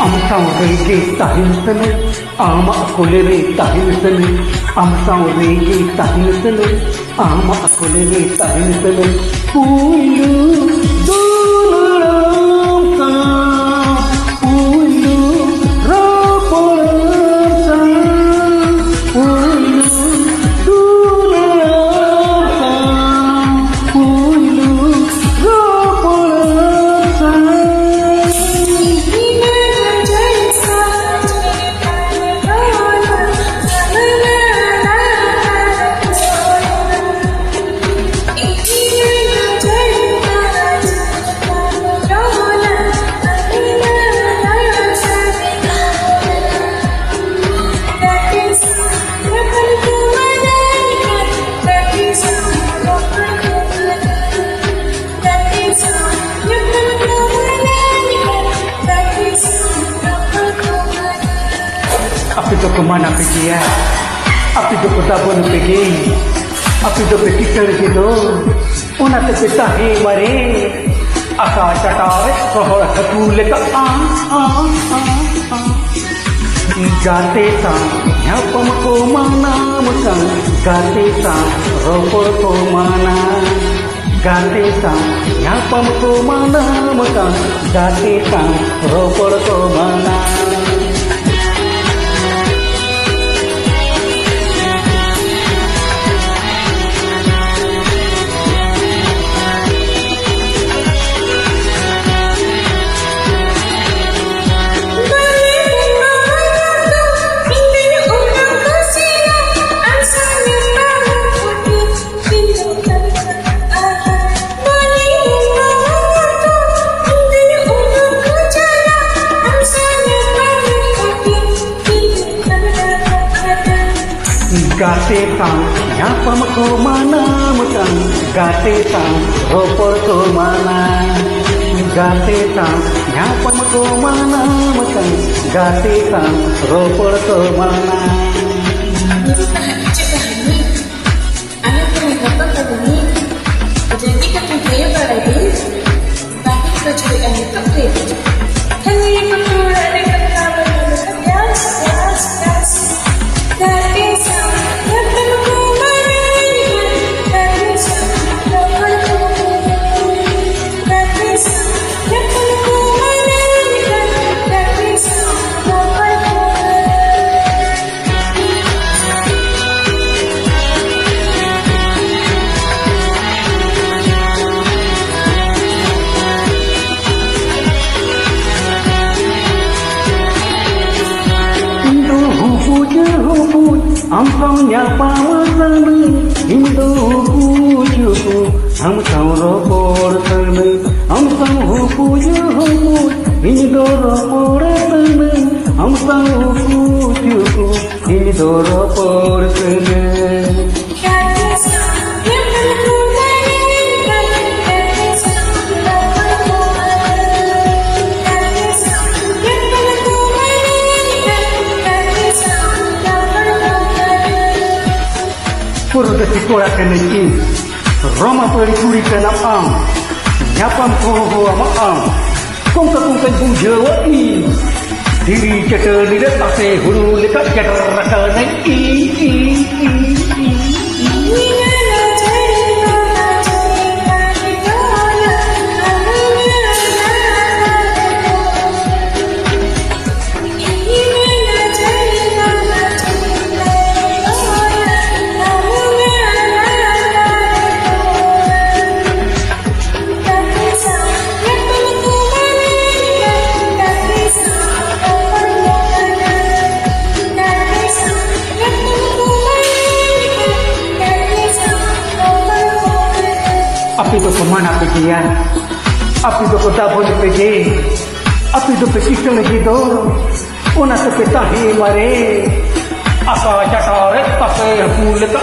Am saurege tahinsane, ama akolere tahinsane. Am saurege tahinsane, ama akolere tahinsane. Pulu dulam ka, pulu raporsa, pulu dulam ka, pulu raporsa. Api to kemana pergi ya? Api to kota pun pergi. Api to pergi kerja tu. Una te petahi mare. Aka catawe sohor ketule ka Gate sa nyapam ko mana mukan. Gate sa ropor ko mana. Gate sa nyapam ko mana mukan. Gate sa ropor ko mana. Gate sang nyapam ko mana mukan. Gate sang ropor ko mana. Gate sang nyapam ko mana mukan. Gate sang ropor ko mana. Anak peningkatan kami jadi ketujuh berarti tapi kecuali itu kritik hanya yang perlu ada kata gas dari sana Am sau nyapa masane, Indo hujuku, am sau ropor sane, am sau hujuku, Indo ropor sane, am sau hujuku, Indo ropor sane. Purda sikora kanai Roma peri kuri kana am Nyapam ko ama am Kong ka kong kan bung jawa i Diri cata dira tase huru lekat cata raka nai Api to kemana pergi ya? Api to kota pun pergi. Api to pergi ke lagi tu. Una te petahi mare. Aka cataret pakai bulat